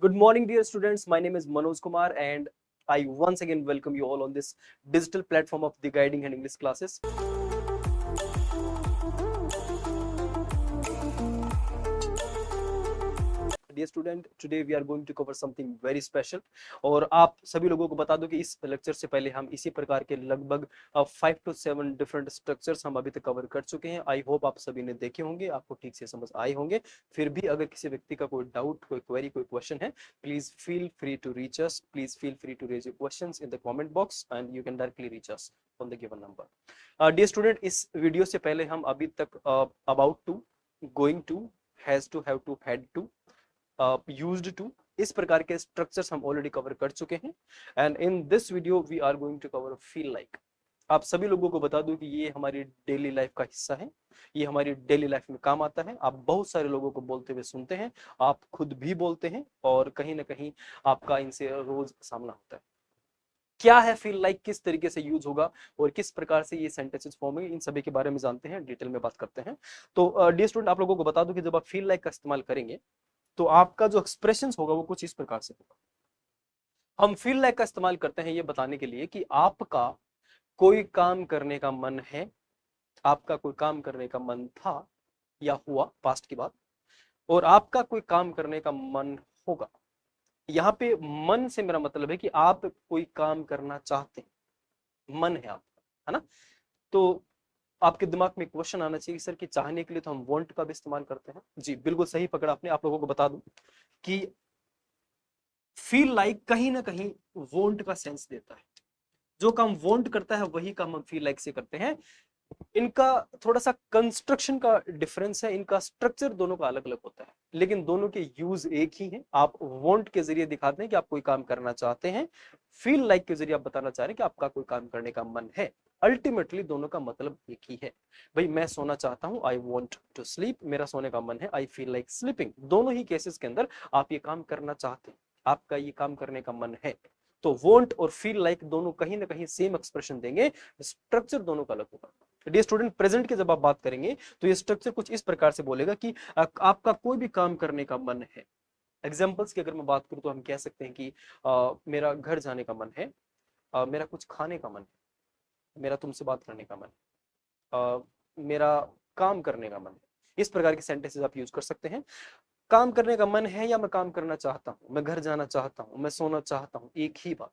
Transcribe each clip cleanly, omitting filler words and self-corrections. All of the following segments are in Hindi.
Good morning, dear students. My name is Manoj Kumar, and I once again welcome you all on this digital platform of the Guiding Hand English classes. Dear student, today we are going to cover something very special. और आप सभी लोगों को बता दूं कि इस लेक्चर से पहले हम इसी प्रकार के लगभग 5 to 7 डिफरेंट स्ट्रक्चर्स हम अभी तक कवर कर चुके हैं। आई होप आप सभी ने देखे होंगे, आपको ठीक से समझ आए होंगे। फिर भी अगर किसी व्यक्ति का कोई डाउट, कोई क्वेरी, कोई क्वेश्चन है, please feel free to reach us, please feel free to raise your questions in the comment box and you can directly reach us on the given number. Dear student, इस वीडियो से पहले हम अभी तक about to, going to, has to, have to, had to, used to, इस प्रकार के स्ट्रक्चर्स हम ऑलरेडी कवर कर चुके हैं। And in this video we are going to cover feel like. आप सभी लोगों को बता दूं कि ये हमारी डेली लाइफ का हिस्सा है, ये हमारी डेली लाइफ में काम आता है। आप बहुत सारे लोगों को बोलते हुए सुनते हैं, आप खुद भी बोलते हैं और कहीं ना कहीं आपका इनसे रोज सामना होता है। क्या है फील लाइक, किस तरीके से यूज होगा और किस प्रकार से ये सेंटेंसेस फॉर्म होंगे, इन सभी के बारे में जानते हैं, डिटेल में बात करते हैं। तो डियर स्टूडेंट, आप लोगों को बता दूं कि जब आप फील लाइक का इस्तेमाल करेंगे तो आपका जो एक्सप्रेशन होगा वो कुछ इस प्रकार से होगा। हम फील लाइक का इस्तेमाल करते हैं ये बताने के लिए कि आपका कोई काम करने का मन है, आपका कोई काम करने का मन था या हुआ, पास्ट की बात, और आपका कोई काम करने का मन होगा। यहाँ पे मन से मेरा मतलब है कि आप कोई काम करना चाहते हैं, मन है आपका, है ना। तो आपके दिमाग में क्वेश्चन आना चाहिए सर कि चाहने के लिए तो हम वांट का भी इस्तेमाल करते हैं। जी बिल्कुल सही पकड़ा आपने। आप लोगों को बता दूं कि फील लाइक कहीं ना कहीं वांट का सेंस देता है। जो काम वांट करता है वही काम हम फील लाइक से करते हैं। इनका थोड़ा सा कंस्ट्रक्शन का डिफरेंस है, इनका स्ट्रक्चर दोनों का अलग अलग होता है, लेकिन दोनों के यूज एक ही है। आप वांट के जरिए दिखाते हैं कि आप कोई काम करना चाहते हैं, फील लाइक के जरिए आप बताना चाह रहे हैं कि आपका कोई काम करने का मन है। अल्टीमेटली दोनों का मतलब एक ही है। भाई मैं सोना चाहता हूं, आई वॉन्ट टू स्लीप, मेरा सोने का मन है, आई फील लाइक स्लीपिंग। दोनों ही केसेस के अंदर आप ये काम करना चाहते हैं, आपका ये काम करने का मन है। तो वॉन्ट और फील लाइक दोनों कहीं ना कहीं सेम एक्सप्रेशन देंगे, स्ट्रक्चर दोनों का अलग होगा। डियर स्टूडेंट, प्रेजेंट की जब आप बात करेंगे तो ये स्ट्रक्चर कुछ इस प्रकार से बोलेगा कि आपका कोई भी काम करने का मन है। एग्जाम्पल्स की अगर मैं बात करूं तो हम कह सकते हैं कि मेरा घर जाने का मन है, मेरा कुछ खाने का मन है, मेरा तुमसे बात करने का मन है, मेरा काम करने का मन है। इस प्रकार के सेंटेंसेस आप यूज कर सकते हैं। काम करने का मन है या मैं काम करना चाहता हूं, मैं घर जाना चाहता हूं, मैं सोना चाहता हूं, एक ही बात।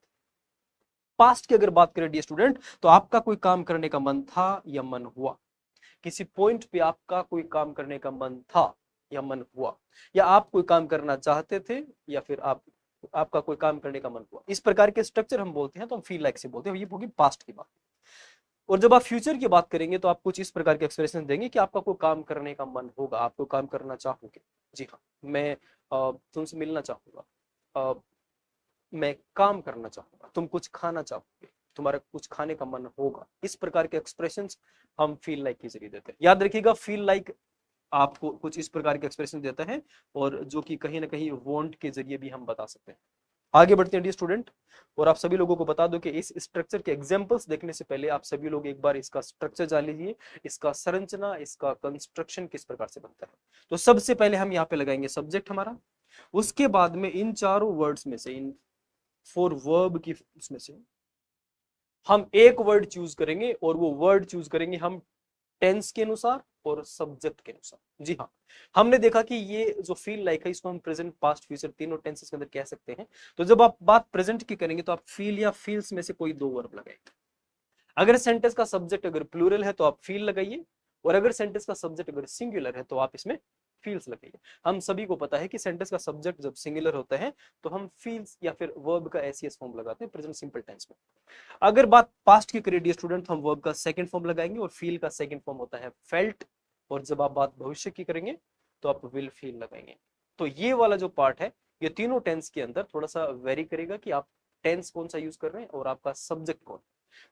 पास्ट की अगर बात करें डियर स्टूडेंट, तो आपका कोई काम करने का मन था या मन हुआ। किसी पॉइंट पे आपका कोई काम करने का मन था या मन हुआ, या आप कोई काम करना चाहते थे या फिर आपका कोई काम करने का मन हुआ। इस प्रकार के स्ट्रक्चर हम बोलते हैं तो हम फील लाइक से बोलते हैं। ये होगी पास्ट की बात। और जब आप फ्यूचर की बात करेंगे तो आप कुछ इस प्रकार के एक्सप्रेशन देंगे कि आपका कोई काम करने का मन होगा, आप कोई काम करना चाहोगे। जी हाँ, मैं तुमसे मिलना चाहूंगा, अ, मैं काम करना चाहूंगा, तुम कुछ खाना चाहोगे, तुम्हारा कुछ खाने का मन होगा। इस प्रकार के एक्सप्रेशंस हम फील लाइक के जरिए देते हैं। याद रखिएगा, फील लाइक आपको कुछ इस प्रकार के एक्सप्रेशन देता है और जो कि कहीं ना कहीं वांट के जरिए भी हम बता सकते हैं। आगे बढ़ते हैं डियर स्टूडेंट, और आप सभी लोगों को बता दो कि इस स्ट्रक्चर के एग्जांपल्स देखने से पहले आप सभी लोग एक बार इसका स्ट्रक्चर जान लीजिए, इसका संरचना, इसका कंस्ट्रक्शन किस प्रकार से बनता है। तो सबसे पहले हम यहाँ पे लगाएंगे सब्जेक्ट हमारा। उसके बाद में इन चारों वर्ड्स में से, इन 4 वर्ब की उसमें से हम एक वर्ड चूज करेंगे, और वो वर्ड चूज करेंगे हम टेंस के अनुसार और सब्जेक्ट के अनुसार। जी हाँ, हमने देखा कि ये जो फील लाइक है इसको हम प्रेजेंट, पास्ट, फ्यूचर तीनों टेंसेस के अंदर कह सकते हैं। तो जब आप बात प्रेजेंट की करेंगे तो आप फील या फील्स में से कोई 2 वर्ब लगाएंगे। अगर सेंटेंस का सब्जेक्ट अगर प्लूरल है तो आप फील लगाइए, और अगर सेंटेंस का सब्जेक्ट अगर सिंगुलर है तो आप इसमें फील्स लगाइए। हम सभी को पता है कि सेंटेंस का सब्जेक्ट जब सिंगुलर होता है तो हम फील्स या फिर वर्ब का एसीएस फॉर्म लगाते हैं प्रेजेंट सिंपल टेंस में। अगर बात पास्ट की करें डियर स्टूडेंट, तो हम वर्ब का सेकंड फॉर्म लगाएंगे और फील का सेकंड फॉर्म होता है फेल्ट। और जब आप बात भविष्य की करेंगे तो आप विल फील लगाएंगे। तो ये वाला जो पार्ट है, ये तीनों टेंस के अंदर थोड़ा सा वेरी करेगा कि आप टेंस कौन सा यूज कर रहे हैं और आपका सब्जेक्ट कौन।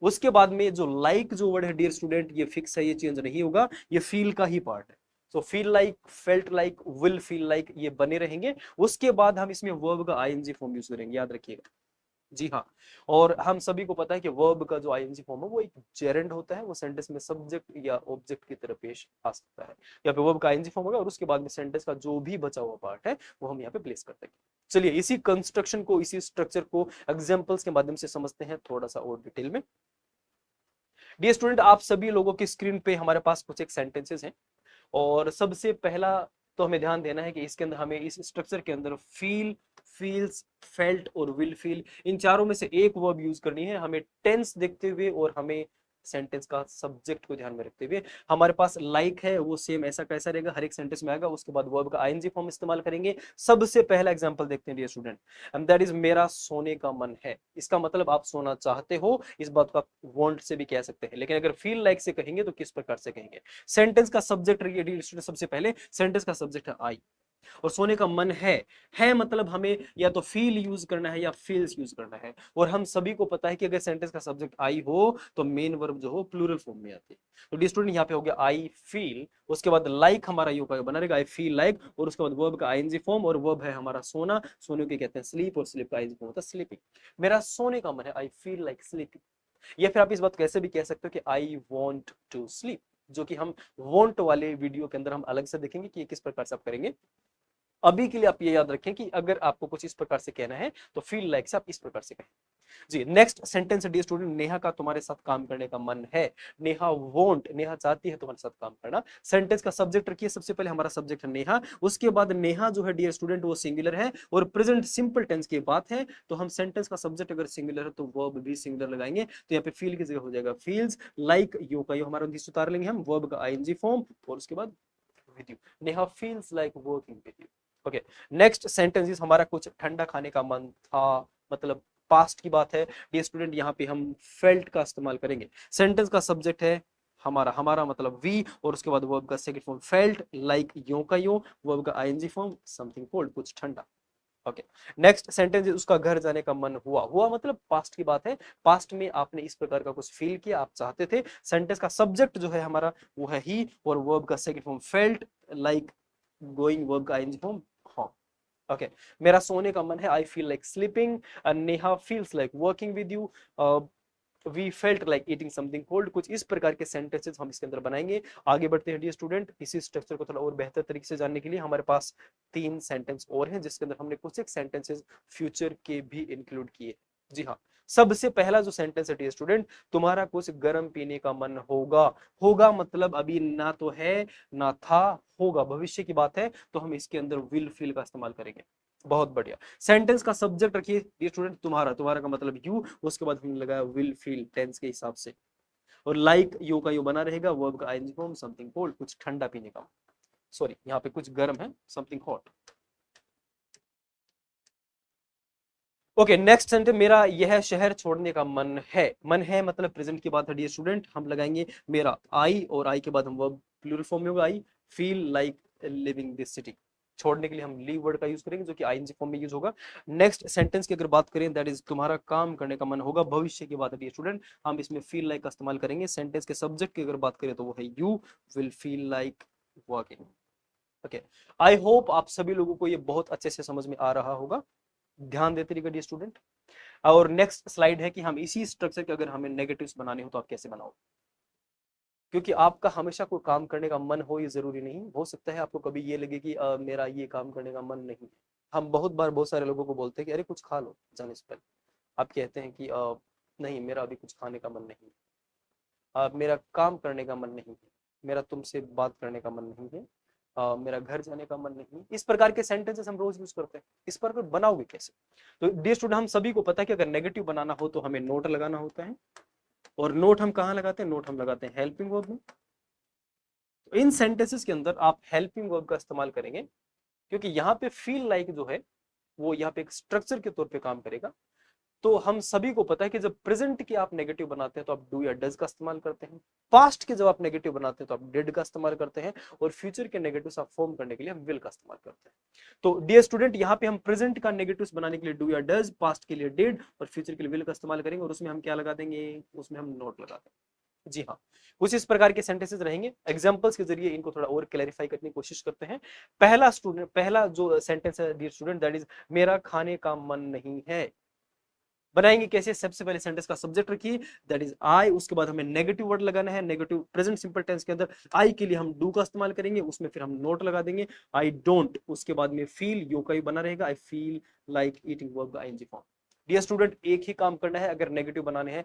उसके बाद में जो लाइक जो वर्ड है डियर स्टूडेंट, ये फिक्स है, ये चेंज नहीं होगा, ये फील का ही पार्ट है। तो feel like, felt like, will feel like, ये बने रहेंगे। उसके बाद हम इसमें वर्ब का आईएनजी फॉर्म यूज करेंगे, याद रखिएगा। जी हाँ। और हम सभी को पता है कि वर्ब का जो आईएनजी फॉर्म है वो एक जेरेंड होता है, वो सेंटेंस में सब्जेक्ट या ऑब्जेक्ट की तरह पेश आ सकता है। यहाँ पे वर्ब का आईएनजी फॉर्म होगा और उसके बाद में सेंटेंस का जो भी बचा हुआ पार्ट है वो हम यहाँ पे प्लेस करते हैं। चलिए इसी कंस्ट्रक्शन को, इसी स्ट्रक्चर को एग्जाम्पल्स के माध्यम से समझते हैं थोड़ा सा और डिटेल में। डियर स्टूडेंट, आप सभी लोगों की स्क्रीन पे हमारे पास कुछ एक सेंटेंसेस हैं और सबसे पहला तो हमें ध्यान देना है कि इसके अंदर हमें इस स्ट्रक्चर के अंदर फील, फील्स, फेल्ट और विल फील, इन चारों में से एक वर्ब यूज करनी है। हमें टेंस देखते हुए और हमें सेंटेंस का सब्जेक्ट को ध्यान में रखते हुए, हमारे पास लाइक है वो सेम ऐसा कैसा रहेगा, हर एक सेंटेंस में आएगा। उसके बाद वर्ब का आईएनजी फॉर्म इस्तेमाल करेंगे। सबसे पहला एग्जांपल देखते हैं dear student, and that is मेरा सोने का मन है। इसका मतलब आप सोना चाहते हो, इस बात को आप वांट से भी कह सकते हैं, लेकिन अगर फील लाइक से कहेंगे तो किस प्रकार से कहेंगे? सेंटेंस का सब्जेक्ट रहिए डियर स्टूडेंट, सबसे पहले सेंटेंस का सब्जेक्ट है आई और सोने का मन है मतलब हमें या तो फील यूज करना है या फील्स यूज करना है। और हम सभी को पता है कि अगर सेंटेंस का सब्जेक्ट आई हो तो मेन वर्ब जो हो प्लूरल फॉर्म में आती है। तो डी स्टूडेंट यहाँ पे हो गया आई फील, उसके बाद लाइक हमारा यू का बना रहेगा आई फील लाइक, और उसके बाद वर्ब का आईएनजी फॉर्म, और वर्ब है हमारा सोना, सोने को कहते हैं स्लीप, और स्लीप का आईएनजी फॉर्म होता है स्लीपिंग। मेरा सोने का मन है, आई फील लाइक स्लीपिंग। या फिर आप इस बात कैसे भी कह सकते हो कि आई वॉन्ट टू स्लीप, जो कि हम वॉन्ट वाले वीडियो के अंदर हम अलग से देखेंगे कि ये किस प्रकार से आप करेंगे। अभी के लिए आप ये याद रखें कि अगर आपको कुछ इस प्रकार से कहना है तो फील लाइक से आप इस प्रकार से कहें। जी next sentence dear student, Neha का तुम्हारे साथ काम करने का मन है। नेहा वोंट, नेहा चाहती है तुम्हारे साथ काम करना। सेंटेंस का सब्जेक्ट रखिए, सबसे पहले हमारा सब्जेक्ट है नेहा, उसके बाद नेहा जो है डियर स्टूडेंट वो सिंगुलर है और प्रेजेंट सिंपल टेंस की बात है, तो हम सेंटेंस का सब्जेक्ट अगर सिंगुलर है तो वर्ब भी सिंगुलर लगाएंगे। तो यहाँ पे फील की जगह हो जाएगा फील्स लाइक यू का यू हमारा उतार लेंगे हम, वर्ब का आईएनजी फॉर्म और उसके बाद with you, Neha feels like working with you. Okay, next sentence is हमारा कुछ ठंडा खाने का मन था, मतलब पास्ट की बात है डियर स्टूडेंट, यहाँ पे हम फेल्ट का इस्तेमाल करेंगे। सेंटेंस का सब्जेक्ट है हमारा हमारा मतलब वी, और उसके बाद वर्ब का सेकंड फॉर्म फेल्ट लाइक यो का यो, वर्ब का आईएनजी फॉर्म समथिंग कोल्ड, कुछ ठंडा। ओके, नेक्स्ट सेंटेंस उसका घर जाने का मन हुआ, हुआ मतलब पास्ट की बात है, पास्ट में आपने इस प्रकार का कुछ फील किया, आप चाहते थे। सेंटेंस का सब्जेक्ट जो है हमारा वो है ही, और वर्ब का second form felt like going, verb का आईएनजी फॉर्म हाँ। ओके, मेरा सोने का मन है, I feel like sleeping, Neha feels like working with you, we felt like eating something cold. कुछ इस प्रकार के सेंटेंसेस हम इसके अंदर बनाएंगे। आगे बढ़ते हैं डियर स्टूडेंट, इसी स्ट्रक्चर को थोड़ा और बेहतर तरीके से जानने के लिए हमारे पास 3 सेंटेंस और हैं जिसके अंदर हमने कुछ एक सेंटेंसेस फ्यूचर के भी इंक्लूड किए। जी हाँ, सबसे पहला जो सेंटेंस है डियर स्टूडेंट, तुम्हारा कुछ गर्म पीने का मन होगा। होगा मतलब अभी ना तो है ना था, होगा भविष्य की बात है, तो हम इसके अंदर विल फील का इस्तेमाल करेंगे। बहुत बढ़िया। सेंटेंस का सब्जेक्ट रखिए डियर स्टूडेंट तुम्हारा, तुम्हारा का मतलब यू, उसके बाद हमने लगाया विल फील टेंस के हिसाब से, और लाइक यू का यू बना रहेगा, वर्ब का आईएनजी फॉर्म समथिंग कोल्ड, कुछ ठंडा पीने का, सॉरी यहाँ पे कुछ गर्म है something hot. Okay, next sentence, मेरा यह शहर छोड़ने का मन है। मन है मतलब प्रेजेंट की बात है डियर स्टूडेंट, हम लगाएंगे मेरा आई, और आई के बाद हम वर्ब प्लूरल फॉर्म में होगा आई feel like living this city. छोड़ने के लिए हम लीव वर्ड का यूज करेंगे जो कि आईएनजी फॉर्म में यूज होगा। नेक्स्ट सेंटेंस की अगर बात करें, दैट इज तुम्हारा काम करने का मन होगा, भविष्य की बात है डियर स्टूडेंट, हम इसमें फील लाइक का इस्तेमाल करेंगे। सेंटेंस के सब्जेक्ट की अगर बात करें तो वो है you will feel like working. Okay, I hope आप सभी लोगों को ये बहुत अच्छे से समझ में आ रहा होगा। ध्यान देते रहिएगा डियर स्टूडेंट। और नेक्स्ट स्लाइड है कि हम इसी स्ट्रक्चर के अगर हमें नेगेटिव्स बनाने हो तो आप कैसे बनाओ, क्योंकि आपका हमेशा कोई काम करने का मन हो ये जरूरी नहीं, हो सकता है आपको कभी ये लगे कि मेरा ये काम करने का मन नहीं है। हम बहुत बार बहुत सारे लोगों को बोलते हैं कि अरे कुछ खा लो जाने से पहले, आप कहते हैं कि नहीं मेरा अभी कुछ खाने का मन नहीं है, मेरा काम करने का मन नहीं है, मेरा तुमसे बात करने का मन नहीं है, मेरा घर जाने का मन नहीं। इस प्रकार के सेंटेंसेस हम रोज यूज करते हैं। इस पर बनाओगे कैसे? तो डियर स्टूडेंट, हम सभी को पता है कि अगर नेगेटिव बनाना हो तो हमें नोट लगाना होता है, और नोट हम कहाँ लगाते हैं? नोट हम लगाते हैं हेल्पिंग वर्ब में। तो इन सेंटेंसेस के अंदर आप हेल्पिंग वर्ब का इस्तेमाल करेंगे, क्योंकि यहाँ पे फील लाइक जो है वो यहाँ पे एक स्ट्रक्चर के तौर पे काम करेगा। तो हम सभी को पता है कि जब प्रेजेंट की आप नेगेटिव बनाते हैं तो आप डू या डज का इस्तेमाल करते हैं, पास्ट के जब आप नेगेटिव बनाते हैं तो आप डिड का इस्तेमाल करते हैं, और फ्यूचर के नेगेटिव्स आप फॉर्म करने के लिए हम विल का इस्तेमाल करते हैं। तो डियर स्टूडेंट, यहाँ पे हम प्रेजेंट का नेगेटिव्स बनाने के लिए डू या डज, पास्ट के लिए डिड और फ्यूचर के लिए विल का इस्तेमाल करेंगे, और उसमें हम क्या लगा देंगे? उसमें हम नोट लगा देंगे। जी हाँ, कुछ इस प्रकार के सेंटेंसेस रहेंगे। एग्जांपल्स के जरिए इनको थोड़ा और क्लैरिफाई करने की कोशिश करते हैं। पहला जो सेंटेंस है डियर स्टूडेंट, दैट इज मेरा खाने का मन नहीं है। बनाएंगे कैसे? सबसे पहले सेंटेंस का सब्जेक्ट रखिए, दैट इज आई, उसके बाद हमें नेगेटिव वर्ड लगाना है, नेगेटिव प्रेजेंट सिंपल टेंस के अंदर आई के लिए हम डू का इस्तेमाल करेंगे, उसमें फिर हम नोट लगा देंगे, आई डोंट, उसके बाद में फील, यू का ही बना रहेगा, आई फील लाइक ईटिंग, वर्ब का आईएनजी फॉर्म। डियर स्टूडेंट, एक ही काम करना है, अगर नेगेटिव बनाने हैं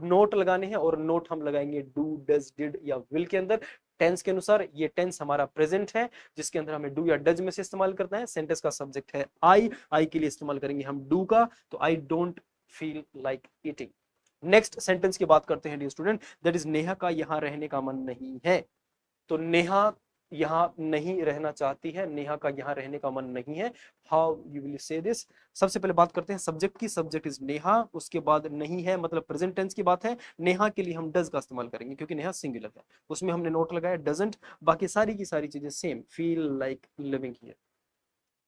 नोट लगाने हैं, और नोट हम लगाएंगे डू, डज, डिड या विल के अंदर टेंस के अनुसार। ये टेंस हमारा प्रेजेंट है जिसके अंदर हमें डू या डज में से इस्तेमाल करना है। सेंटेंस का सब्जेक्ट है आई के लिए इस्तेमाल करेंगे हम डू का, तो I don't feel like eating. Next sentence की बात करते हैं dear student, that is Neha का यहाँ रहने का मन नहीं है। तो नेहा यहाँ नहीं रहना चाहती है, नेहा का यहाँ रहने का मन नहीं है। How you will say this? सबसे पहले बात करते हैं सब्जेक्ट की, सब्जेक्ट इज नेहा, उसके बाद नहीं है मतलब प्रेजेंट टेंस की बात है। नेहा के लिए हम डज का इस्तेमाल करेंगे क्योंकि नेहा सिंगुलर है, उसमें हमने नोट लगाया डजंट, बाकी सारी की सारी चीजें same, feel like living here.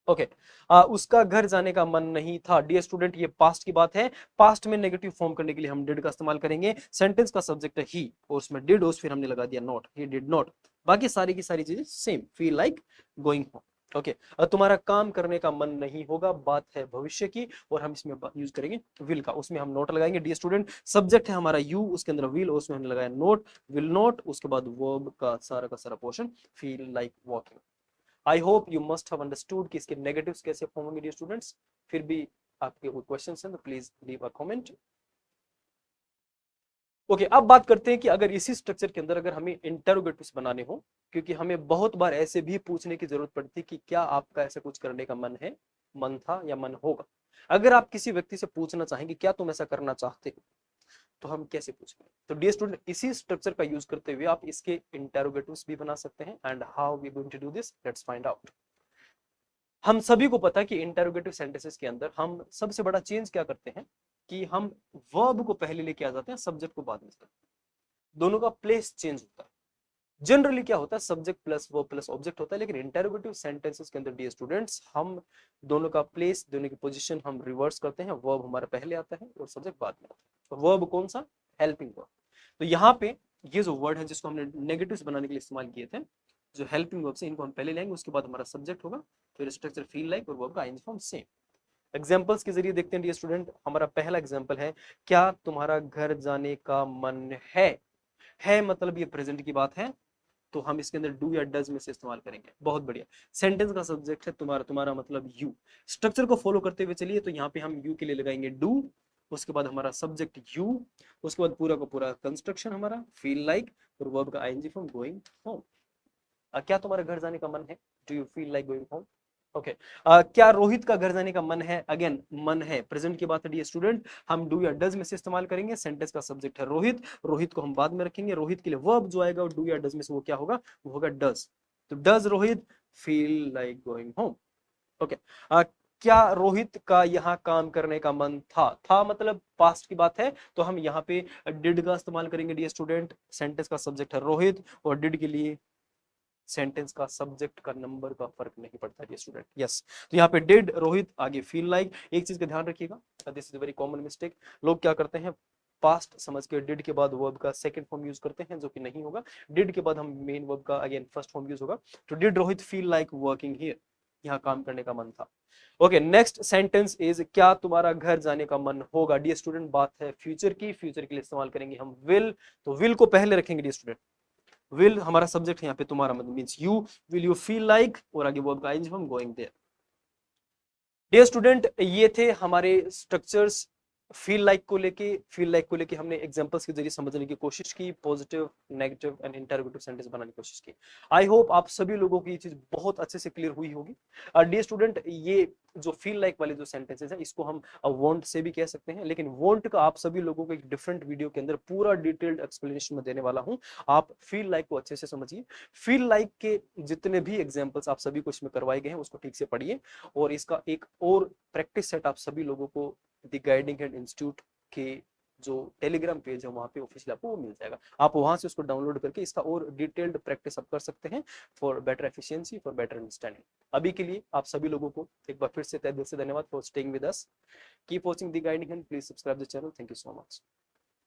Okay उसका घर जाने का मन नहीं था। डियर स्टूडेंट, ये पास्ट की बात है, पास्ट में नेगेटिव फॉर्म करने के लिए हम डिड का इस्तेमाल करेंगे। सेंटेंस का सब्जेक्ट है ही, और उसमें डिड, उस फिर हमने लगा दिया नॉट, ही डिड नॉट, बाकी सारी की सारी चीजें same, feel like going home. Okay तुम्हारा काम करने का मन नहीं होगा, बात है भविष्य की, और हम इसमें यूज करेंगे विल का, उसमें हम नोट लगाएंगे। डियर स्टूडेंट, सब्जेक्ट है हमारा यू, उसके अंदर विल, उसमें हमने लगाया नोट, विल नोट, उसके बाद वर्ब का सारा portion, feel like walking. I hope you must have understood कि इसके नेगेटिव्स कैसे फॉर्म होंगे डियर स्टूडेंट्स। फिर भी आपके कोई क्वेश्चंस हैं तो please leave a comment. Okay अब बात करते हैं कि अगर इसी स्ट्रक्चर के अंदर अगर हमें इंटरोगेटिव्स बनाने हो, क्योंकि हमें बहुत बार ऐसे भी पूछने की जरूरत पड़ती है कि क्या आपका ऐसा कुछ करने का मन है, मन था या मन होगा। अगर आप किसी व्यक्ति से पूछना चाहेंगे क्या तुम ऐसा करना चाहते हो, तो हम कैसे पूछेंगे? तो डियर स्टूडेंट, इसी स्ट्रक्चर का यूज करते हुए आप इसके इंटरोगेटिव्स भी बना सकते हैं। And how we going to do this, let's find out. हम सभी को पता है कि इंटरोगेटिव सेंटेंसेस के अंदर हम सबसे बड़ा चेंज क्या करते हैं कि हम वर्ब को पहले लेके आ जाते हैं, सब्जेक्ट को बाद में। दोनों का प्लेस चेंज होता है। जनरली क्या होता है, subject plus verb plus object होता है, लेकिन इंटरोगेटिव सेंटेंसेस के अंदर डियर स्टूडेंट्स हम दोनों का प्लेस, दोनों की पोजीशन हम रिवर्स करते हैं। वर्ब हमारा पहले आता है और सब्जेक्ट बाद में आता है। तो वर्ब कौन सा? Helping verb. तो यहाँ पे ये जो वर्ड है जिसको हमने नेगेटिव्स बनाने के लिए इस्तेमाल किए थे, जो हेल्पिंग वर्ब से, इनको हम पहले लेंगे, उसके बाद हमारा सब्जेक्ट होगा, फिर स्ट्रक्चर फील लाइक और वर्ब का आईएनजी फॉर्म सेम। एग्जांपल्स के जरिए देखते हैं डियर स्टूडेंट। हमारा पहला एग्जांपल है, क्या तुम्हारा घर जाने का मन है मतलब ये प्रेजेंट की बात है, तो हम इसके अंदर डू या डज में से इस्तेमाल करेंगे। बहुत बढ़िया। सेंटेंस का सब्जेक्ट है तुम्हारा, तुम्हारा मतलब यू। स्ट्रक्चर को फॉलो करते हुए चलिए, तो यहाँ पे हम यू के लिए लगाएंगे डू, उसके बाद हमारा सब्जेक्ट यू, उसके बाद पूरा का पूरा कंस्ट्रक्शन हमारा फील लाइक, और वर्ब का आईएनजी फॉर्म गोइंग होम। क्या तुम्हारा घर जाने का मन है? Do you feel like going home? Okay क्या रोहित का घर जाने का मन है? अगेन मन है, प्रेजेंट की बात है डियर स्टूडेंट, हम डू या डज में से इस्तेमाल करेंगे। सेंटेंस का सब्जेक्ट है रोहित, रोहित को हम बाद में रखेंगे। रोहित के लिए वर्ब जो आएगा डू या डज में से वो क्या होगा? वो होगा डज। तो does Rohit feel like going home? Okay क्या रोहित का यहाँ काम करने का मन था मतलब पास्ट की बात है, तो हम यहाँ पे डिड का इस्तेमाल करेंगे डियर स्टूडेंट। सेंटेंस का सब्जेक्ट है रोहित, और डिड के लिए सेंटेंस का सब्जेक्ट का नंबर का फर्क नहीं पड़ता है स्टूडेंट। यस, तो यहाँ पे डिड रोहित, आगे फील लाइक। एक चीज का ध्यान रखिएगा, this is very common mistake. लोग क्या करते हैं, पास्ट समझ के डिड के बाद वर्ब का सेकंड फॉर्म यूज करते हैं, जो कि नहीं होगा। डिड के बाद हम मेन वर्ब का अगेन फर्स्ट फॉर्म यूज होगा। तो did Rohit feel like working here, यहाँ काम करने का मन था। ओके नेक्स्ट सेंटेंस इज, क्या तुम्हारा घर जाने का मन होगा? डियर स्टूडेंट बात है फ्यूचर की, फ्यूचर के लिए इस्तेमाल करेंगे हम विल। तो विल को पहले रखेंगे डियर स्टूडेंट। विल हमारा सब्जेक्ट है यहाँ पे, तुम्हारा मतलब means you, will you feel like, और आगे वर्ब का आईएनजी हम गोइंग देयर। डियर स्टूडेंट ये थे हमारे स्ट्रक्चर्स। फील लाइक को लेके हमने एग्जांपल्स के जरिए समझने की कोशिश की, positive, negative and interrogative sentence बनाने की कोशिश की। आई होप आप सभी लोगों की ये चीज बहुत अच्छे से क्लियर हुई होगी। डियर स्टूडेंट ये जो फील लाइक वाले जो सेंटेंसेस हैं, इसको हम वांट से भी कह सकते हैं, लेकिन वांट का आप सभी लोगों को एक डिफरेंट वीडियो के अंदर पूरा डिटेल्ड एक्सप्लेनेशन में देने वाला हूं। आप फील लाइक को अच्छे से समझिए। फील लाइक के जितने भी एग्जांपल्स आप सभी को इसमें करवाए गए हैं उसको ठीक से पढ़िए, और इसका एक और प्रैक्टिस सेट आप सभी लोगों को द गाइडिंग हैंड इंस्टीट्यूट के जो टेलीग्राम पेज है वहां पे ऑफिशियल आपको वो मिल जाएगा। आप वहां से उसको डाउनलोड करके इसका और डिटेल्ड प्रैक्टिस आप कर सकते हैं, for better efficiency, for better understanding. अभी के लिए आप सभी लोगों को एक बार फिर से तहे दिल से धन्यवाद for staying with us. Keep watching the guiding hand, please subscribe the channel. Thank you so much.